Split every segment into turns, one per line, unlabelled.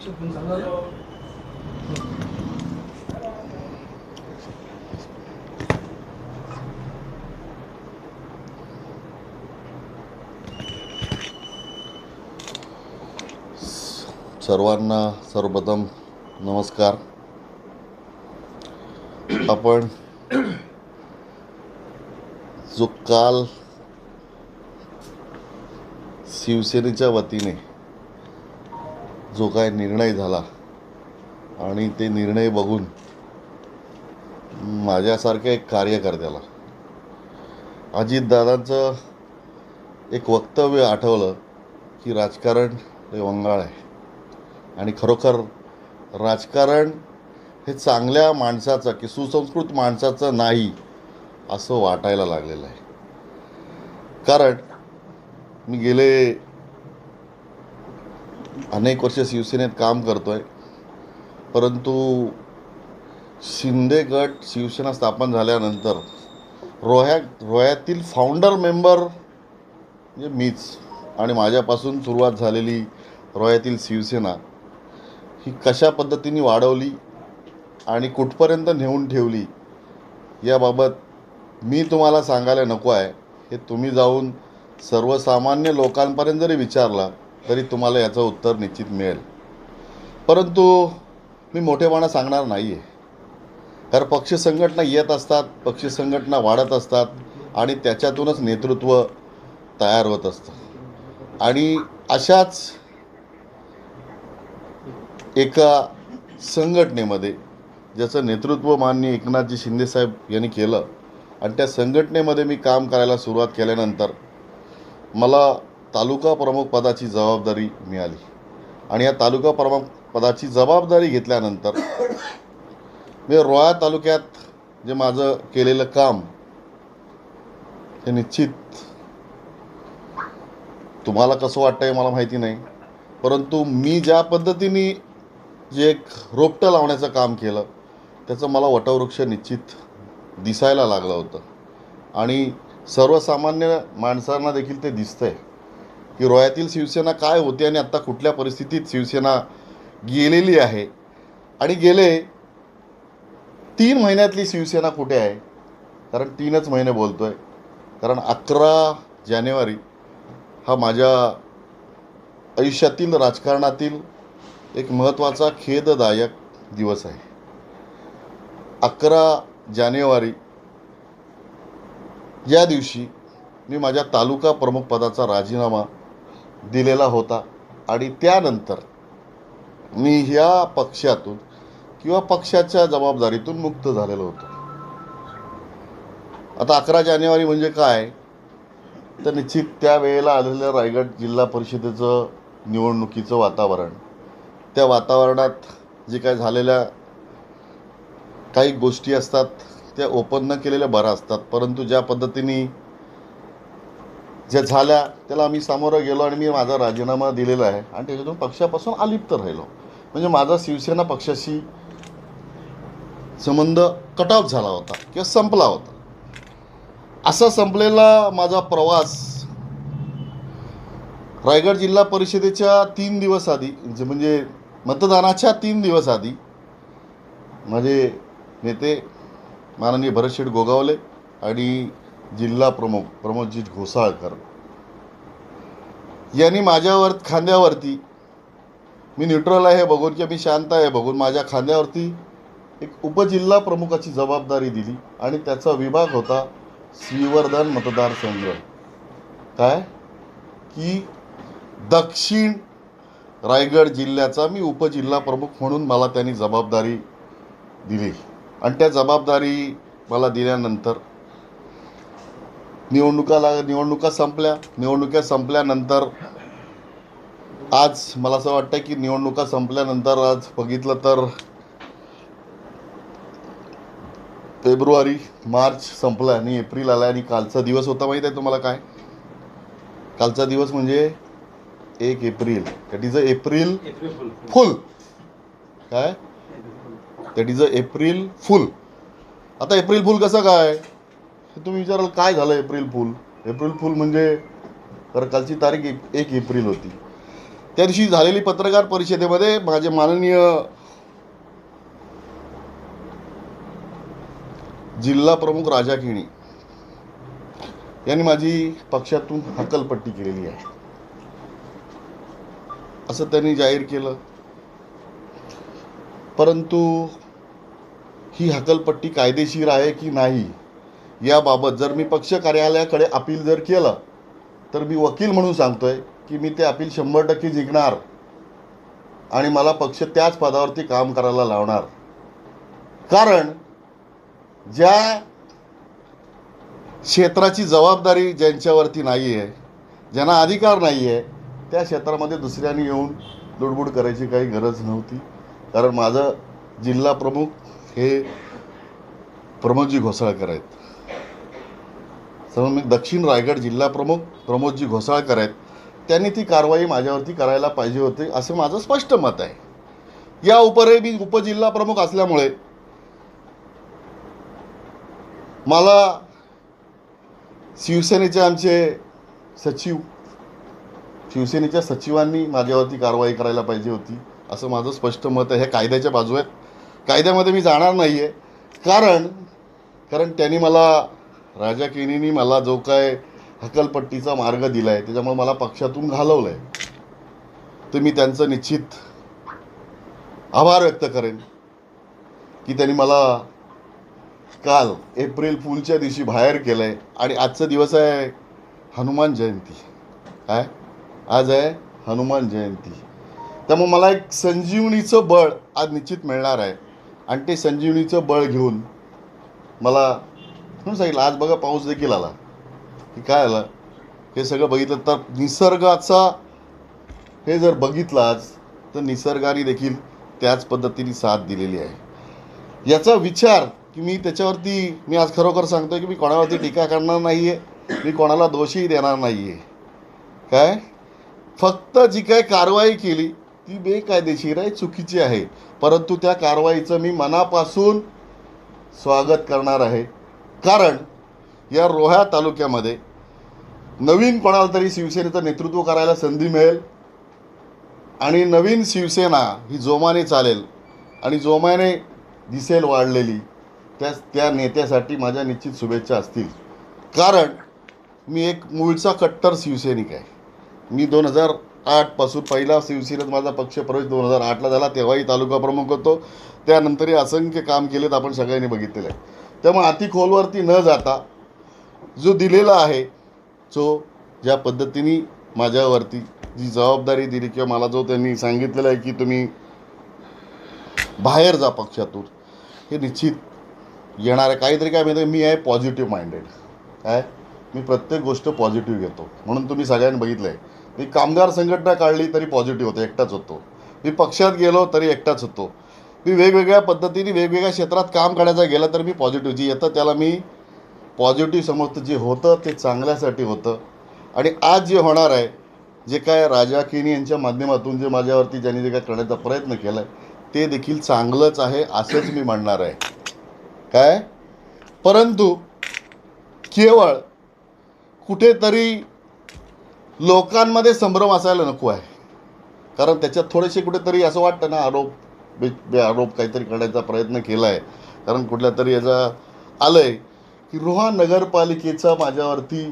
सर्वांना सर्वप्रथम नमस्कार. आपण जो काल शिवसेनेच्या वतीने जो काय निर्णय झाला आणि ते निर्णय बघून माझ्यासारख्या एक कार्यकर्त्याला अजितदादांचं एक वक्तव्य आठवलं की राजकारण हे वंगाळ आहे आणि खरोखर राजकारण हे चांगल्या माणसाचं की सुसंस्कृत माणसाचं नाही असं वाटायला लागलेलं आहे. कारण मी गेले अनेक वर्ष शिवसेनेत काम करतोय, परंतु शिंदे गट शिवसेना स्थापन झाल्यानंतर रोह्यातील फाउंडर मेंबर म्हणजे मीच आणि माझ्यापासून सुरुवात झालेली रोह्यातील शिवसेना ही कशा पद्धतीने वाढवली आणि कुठपर्यंत नेऊन ठेवली याबाबत मी तुम्हाला सांगायला नको आहे. हे तुम्ही जाऊन सर्वसामान्य लोकांपर्यंत जरी विचारला तरी तुम्हाला याचं उत्तर निश्चित मिळेल. परंतु मी मोठेपणा सांगणार नाही आहे, कारण पक्ष संघटना येत असतात, पक्ष संघटना वाढत असतात आणि त्याच्यातूनच नेतृत्व तयार होत असतं. आणि अशाच एका संघटनेमध्ये ज्याचं नेतृत्व माननीय एकनाथजी शिंदेसाहेब यांनी केलं आणि त्या संघटनेमध्ये मी काम करायला सुरुवात केल्यानंतर मला तालुका प्रमुख पदाची जबाबदारी मिळाली आणि या तालुका प्रमुख पदाची जबाबदारी घेतल्यानंतर मी रोहा तालुक्यात जे माझं केलेलं काम हे निश्चित तुम्हाला कसं वाटतंय मला माहिती नाही, परंतु मी ज्या पद्धतीने जे एक रोपटं लावण्याचं काम केलं त्याचं मला वटवृक्ष निश्चित दिसायला लागलं होतं आणि सर्वसामान्य माणसांना देखील ते दिसतंय की रोह्यातील शिवसेना काय होती आणि आत्ता कुठल्या परिस्थितीत शिवसेना गेलेली आहे आणि गेले 3 महिन्यातली शिवसेना कुठे आहे. कारण 3च महिने बोलतोय, कारण 11 जानेवारी हा माझ्या आयुष्यातील राजकारणातील एक महत्त्वाचा खेददायक दिवस आहे. 11 जानेवारी या दिवशी मी माझ्या तालुका प्रमुख पदाचा राजीनामा दिलेला होता आणि त्यानंतर मी ह्या पक्षातून किंवा पक्षाच्या जबाबदारीतून मुक्त झालेलो होतो. आता 11 जानेवारी म्हणजे काय, तर निश्चित त्यावेळेला आलेलं रायगड जिल्हा परिषदेचं निवडणुकीचं वातावरण, त्या वातावरणात जे काय झालेल्या काही गोष्टी असतात त्या ओपन न केलेल्या बऱ्या असतात, परंतु ज्या पद्धतीने ज्या झाल्या त्याला आम्ही सामोरं गेलो आणि मी माझा राजीनामा दिलेला आहे आणि त्याच्यातून पक्षापासून अलिप्त राहिलो. म्हणजे माझा शिवसेना पक्षाशी संबंध कट ऑफ झाला होता किंवा संपला होता. असा संपलेला माझा प्रवास रायगड जिल्हा परिषदेच्या 3 दिवस आधी म्हणजे मतदानाच्या 3 दिवस आधी माझे नेते माननीय भरतशेठ गोगावले आणि जिल्हा प्रमुख प्रमोदजी घोसाळकर यांनी माझ्यावर खांद्यावरती, मी न्यूट्रल आहे बघून किंवा मी शांत आहे बघून, माझ्या खांद्यावरती एक उपजिल्हा प्रमुखाची जबाबदारी दिली आणि त्याचा विभाग होता श्रीवर्धन मतदारसंघ. काय की दक्षिण रायगड जिल्ह्याचा मी उपजिल्हा प्रमुख म्हणून मला त्यांनी जबाबदारी दिली आणि त्या जबाबदारी मला दिल्यानंतर निवडणुका संपल्यानंतर आज मला असं वाटतं की निवडणुका संपल्यानंतर आज बघितलं तर फेब्रुवारी मार्च संपला आणि एप्रिल आला आणि कालचा दिवस होता माहीत आहे तुम्हाला काय? कालचा दिवस म्हणजे 1 एप्रिल. That is a April fool. काय that is a April fool. आता एप्रिल फुल कसं काय तुम्ही विचाराल, काय झालं एप्रिल फुल? एप्रिल फुल म्हणजे तर कालची तारीख 1 एप्रिल होती. त्या दिवशी झालेली पत्रकार परिषदेमध्ये माझे माननीय जिल्हा प्रमुख राजा केणी यांनी माझी पक्षातून हकलपट्टी केलेली आहे असं त्यांनी जाहीर केलं. परंतु ही हकलपट्टी कायदेशीर आहे की नाही याबाबत जर मी पक्ष कार्यालयाकडे अपील जर केलं तर मी वकील म्हणून सांगतोय की मी ते अपील 100% जिंकणार आणि मला पक्ष त्याच पदावरती काम करायला लावणार. कारण ज्या क्षेत्राची जबाबदारी ज्यांच्यावरती नाही आहे, ज्यांना अधिकार नाही आहे, त्या क्षेत्रामध्ये दुसऱ्यांनी येऊन लुडबुड करायची काही गरज नव्हती. कारण माझं जिल्हा प्रमुख हे प्रमोदजी घोसाळकर आहेत. समज मी दक्षिण रायगड जिल्हा प्रमुख प्रमोदजी घोसाळकर आहेत. त्यांनी ती कारवाई माझ्यावरती करायला पाहिजे होती असं माझं स्पष्ट मत आहे. या उपरही मी उपजिल्हा प्रमुख असल्यामुळे मला शिवसेनेचे आमचे सचिव शिवसेनेच्या सचिवांनी माझ्यावरती कारवाई करायला पाहिजे होती असं माझं स्पष्ट मत आहे. हे कायद्याच्या बाजू आहेत. कायद्यामध्ये मी जाणार नाही आहे. कारण त्यांनी मला राजा केणींनी मला जो काय हकलपट्टीचा मार्ग दिला आहे त्याच्यामुळे मला पक्षातून घालवलं आहे. तर मी त्यांचं निश्चित आभार व्यक्त करेन की त्यांनी मला काल एप्रिल फूलच्या दिवशी बाहेर केलं आहे. आणि आजचा दिवस आहे हनुमान जयंती. काय आज आहे हनुमान जयंती. त्यामुळे मला एक संजीवनीचं बळ आज निश्चित मिळणार आहे. आणि ते संजीवनीचं बळ घेऊन मला म्हणून सांगितलं. आज बघा पाऊस देखील आला की काय आलं हे सगळं बघितलं तर निसर्गाचा हे जर बघितलं आज तर निसर्गाने देखील त्याच पद्धतीने साथ दिलेली आहे. याचा विचार की मी त्याच्यावरती मी आज खरोखर सांगतोय की मी कोणावरती टीका करणार नाही आहे. मी कोणाला दोषही देणार नाही आहे. काय फक्त जी काय कारवाई केली ती बेकायदेशीर आहे, चुकीची आहे. परंतु त्या कारवाईचं मी मनापासून स्वागत करणार आहे. कारण या रोहा तालुक्यामध्ये नवीन कोणाला तरी शिवसेनेचं नेतृत्व करायला संधी मिळेल आणि नवीन शिवसेना ही जोमाने चालेल आणि जोमाने दिसेल वाढलेली त्या नेत्यासाठी माझ्या निश्चित शुभेच्छा असतील. कारण मी एक मूळचा कट्टर शिवसैनिक आहे. मी 2008 पासून पहिला शिवसेनेत माझा पक्ष प्रवेश 2008ला झाला. तेव्हाही तालुका प्रमुख होतो. त्यानंतरही असंख्य काम केलेत आपण सगळ्यांनी बघितलेलं आहे. त्यामुळे अति खोलवरती न जाता जो दिलेला आहे जो ज्या पद्धतीने माझ्यावरती जी जबाबदारी दिली किंवा मला जो त्यांनी सांगितलेलं आहे की तुम्ही बाहेर जा पक्षातून हे निश्चित येणार आहे. काहीतरी काय माहिती मी आहे पॉझिटिव्ह माइंडेड. काय मी प्रत्येक गोष्ट पॉझिटिव्ह घेतो. म्हणून तुम्ही सगळ्यांनी बघितलं आहे मी कामगार संघटना काढली तरी पॉझिटिव्ह होतो, एकटाच होतो. मी पक्षात गेलो तरी एकटाच होतो. मी वेगवेगळ्या पद्धतीने वेगवेगळ्या क्षेत्रात काम करायचं गेलं तर मी पॉझिटिव्ह जी येतं त्याला मी पॉझिटिव्ह समजतो. जे होतं ते चांगल्यासाठी होतं. आणि आज जे होणार आहे जे काय राजा केणी यांच्या माध्यमातून जे माझ्यावरती ज्यांनी जे काय करण्याचा प्रयत्न केला आहे ते देखील चांगलंच आहे असंच मी म्हणणार आहे. काय परंतु केवळ कुठेतरी लोकांमध्ये संभ्रम असायला नको आहे. कारण त्याच्यात थोडेसे कुठेतरी असं वाटतं ना आरोप काहीतरी करण्याचा प्रयत्न केला आहे. कारण कुठल्या तरी याचा आलं आहे की रोहा नगरपालिकेचा माझ्यावरती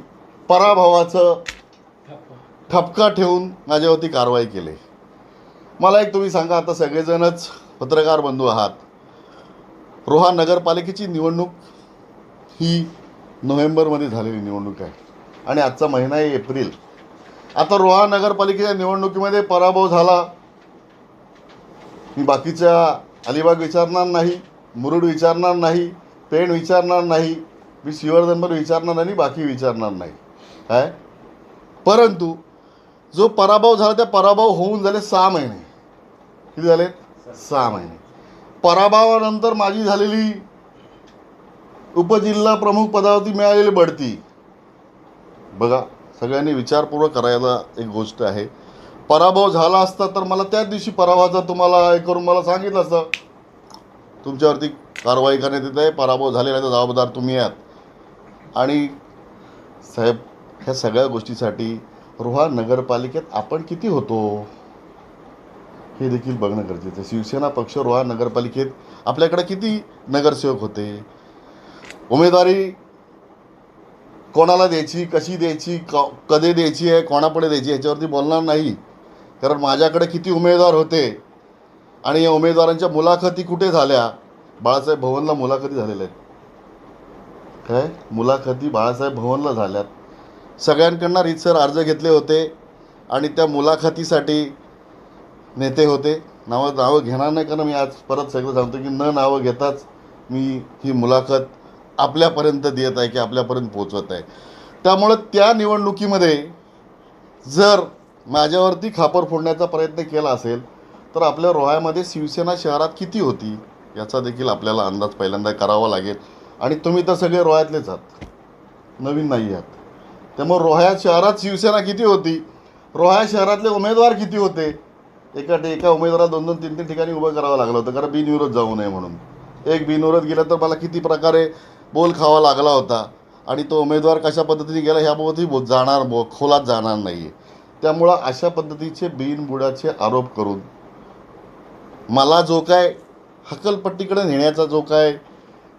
पराभवाचं ठपका ठेवून माझ्यावरती कारवाई केली. मला एक तुम्ही सांगा, आता सगळेजणच पत्रकार बंधू आहात. रोहा नगरपालिकेची निवडणूक ही नोव्हेंबरमध्ये झालेली निवडणूक आहे आणि आजचा महिना आहे एप्रिल. आता रोहा नगरपालिकेच्या निवडणुकीमध्ये पराभव झाला. मी बाकीच्या अलिबाग विचारणार नाही, मुरुड विचारणार नाही, पेण विचारणार नाही, मी श्रीवर्धनभर विचारणार नाही, बाकी विचारणार नाही. काय परंतु जो पराभव झाला त्या पराभव होऊन झाले 6 महिने. किती झाले? 6 महिने. पराभवानंतर माझी झालेली उपजिल्हा प्रमुख पदावरती मिळालेली बढती बघा. सगळ्यांनी विचारपूर्वक करायला एक गोष्ट आहे. पराभव झाला असता तर मला त्याच दिवशी पराभवाचा तुम्हाला हे करून मला सांगितलं असतं तुमच्यावरती कारवाई करण्यात येत आहे, पराभव झालेला जबाबदार तुम्ही आहात. आणि साहेब ह्या सगळ्या गोष्टीसाठी रोहा नगरपालिकेत आपण किती होतो? हे देखील बघणं गरजेचं आहे. शिवसेना पक्ष रोहा नगरपालिकेत आपल्याकडे किती नगरसेवक होते, उमेदवारी कोणाला द्यायची, कशी द्यायची, कधी द्यायची आहे, कोणापुढे द्यायची याच्यावरती बोलणार नाही. कारण माझ्याकडे किती उमेदवार होते आणि या उमेदवारांच्या मुलाखती कुठे झाल्या. बाळासाहेब भवनला मुलाखती झालेल्या आहेत. काय मुलाखती बाळासाहेब भवनला झाल्यात. सगळ्यांकडनं रीतसर अर्ज घेतले होते आणि त्या मुलाखतीसाठी नेते होते. नावं घेणार नाही, कारण मी आज परत सगळं सांगतो की न नावं घेताच मी ही मुलाखत आपल्यापर्यंत देत आहे की आपल्यापर्यंत पोचवत आहे. त्यामुळं त्या निवडणुकीमध्ये जर माझ्यावरती खापर फोडण्याचा प्रयत्न केला असेल तर आपल्या रोह्यामध्ये शिवसेना शहरात किती होती याचा देखील आपल्याला अंदाज पहिल्यांदा करावा लागेल. आणि तुम्ही तर सगळे रोह्यातलेच आहात, नवीन नाही आहात. त्यामुळे रोह्या शहरात शिवसेना किती होती, रोह्या शहरातले उमेदवार किती होते. एका उमेदवाराला 2-2, 3-3 ठिकाणी उभं करावं लागलं होतं कारण बिनविरोध जाऊ नये म्हणून. एक बिनविरोध गेला तर मला किती प्रकारे बोल खावा लागला होता आणि तो उमेदवार कशा पद्धतीने गेला ह्याबाबतही खोलात जाणार नाही आहे. त्यामुळं अशा पद्धतीचे बिनबुडाचे आरोप करून मला जो काय हकलपट्टीकडे नेण्याचा जो काय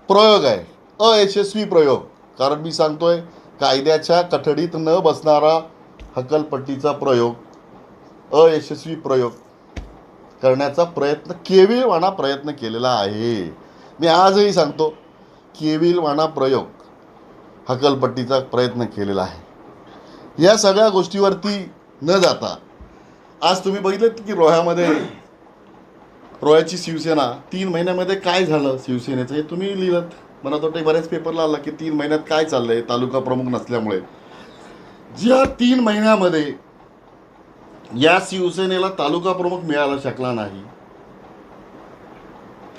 प्रयोग आहे, अयशस्वी प्रयोग, कारण मी सांगतोय कायद्याच्या कठडीत न बसणारा हकलपट्टीचा प्रयोग, अयशस्वी प्रयोग करण्याचा केविलवाणा प्रयत्न केलेला आहे. मी आजही सांगतो केविलवाणा प्रयोग हकलपट्टीचा प्रयत्न केलेला आहे. या सगळ्या गोष्टीवरती न जाता आज तुम्ही बघितलं की रोह्याची शिवसेना 3 महिन्यामध्ये काय झालं शिवसेनेचं हे तुम्ही लिहिलं. मला वाटतं बऱ्याच पेपरला आला की 3 महिन्यात काय चाललंय तालुका प्रमुख नसल्यामुळे. ज्या 3 महिन्यामध्ये या शिवसेनेला तालुका प्रमुख मिळायला शकला नाही,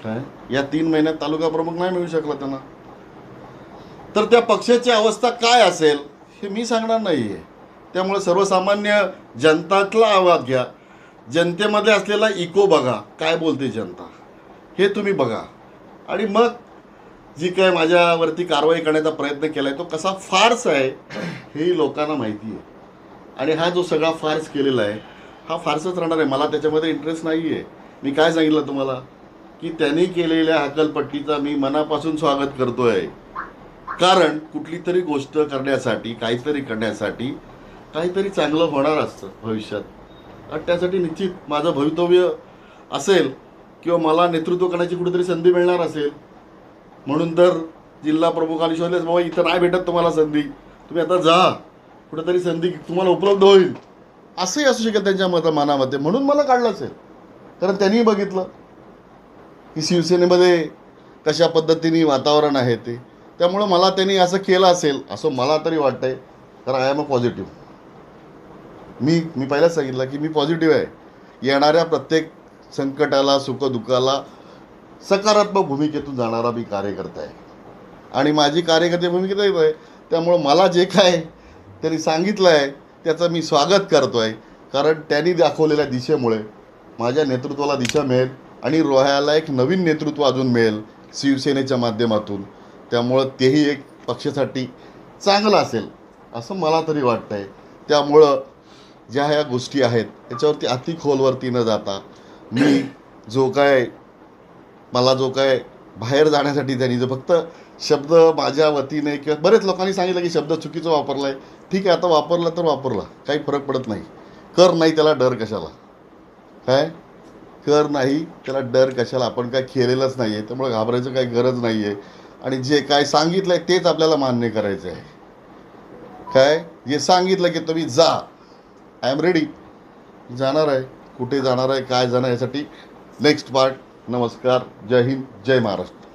काय या 3 महिन्यात तालुका प्रमुख नाही मिळू शकला त्यांना, तर त्या पक्षाची अवस्था काय असेल हे मी सांगणार नाही आहे. त्यामुळे सर्वसामान्य जनतातला आवाज घ्या, जनतेमध्ये असलेला इको बघा, काय बोलते जनता हे तुम्ही बघा, आणि मग जी काय माझ्यावरती कारवाई करण्याचा प्रयत्न केला आहे तो कसा फार्स आहे हेही लोकांना माहिती आहे. आणि हा जो सगळा फार्स केलेला आहे हा फार्सच राहणार आहे. मला त्याच्यामध्ये इंटरेस्ट नाही आहे. मी काय सांगितलं तुम्हाला की त्यांनी केलेल्या हकलपट्टीचा मी मनापासून स्वागत करतो आहे. कारण कुठली तरी गोष्ट करण्यासाठी, काहीतरी करण्यासाठी काहीतरी चांगलं होणार असतं भविष्यात, आणि त्यासाठी निश्चित माझं भवितव्य असेल किंवा मला नेतृत्व करण्याची कुठेतरी संधी मिळणार असेल. म्हणून तर जिल्हा प्रमुखांनी शोधलेच बाबा इथं नाही भेटत तुम्हाला संधी, तुम्ही आता जा, कुठेतरी संधी तुम्हाला उपलब्ध होईल, असंही असू शकेल त्यांच्या मनामध्ये. म्हणून मला काढलं असेल, कारण त्यांनी बघितलं की शिवसेनेमध्ये कशा पद्धतीने वातावरण आहे ते. त्यामुळं मला त्यांनी असं केलं असेल असं मला तरी वाटतंय. कारण आय एम अ पॉझिटिव्ह. मी पहिलाच सांगितलं की मी पॉझिटिव्ह आहे. येणाऱ्या प्रत्येक संकटाला, सुखदुःखाला सकारात्मक भूमिकेतून जाणारा मी कार्यकर्ता आहे आणि माझी कार्यकर्ते भूमिकेत आहे. त्यामुळं मला जे काय त्यांनी सांगितलं आहे त्याचं मी स्वागत करतो आहे. कारण त्यांनी दाखवलेल्या दिशेमुळे माझ्या नेतृत्वाला दिशा मिळेल आणि रोह्याला एक नवीन नेतृत्व अजून मिळेल शिवसेनेच्या माध्यमातून. त्यामुळं तेही एक पक्षासाठी चांगलं असेल असं मला तरी वाटतं आहे. त्यामुळं ज्या ह्या गोष्टी आहेत त्याच्यावरती अति खोलवरती न जाता मी मला जो काय बाहेर जाण्यासाठी त्यांनी जो फक्त शब्द माझ्या वतीने किंवा बरेच लोकांनी सांगितलं की शब्द चुकीचा वापरला आहे, ठीक आहे, आता वापरला तर वापरला, काही फरक पडत नाही. कर नाही त्याला डर कशाला, काय कर नाही त्याला डर कशाला, आपण काय केलेलंच नाही आहे. त्यामुळे घाबरायचं काही गरज नाही आहे. आणि जे काय सांगितलं आहे तेच आपल्याला मान्य करायचं आहे. काय जे सांगितलं की तुम्ही जा, आय एम रेडी, जाणार आहे. कुठे जाणार आहे, काय जाणार, यासाठी नेक्स्ट पार्ट. नमस्कार, जय हिंद, जय महाराष्ट्र.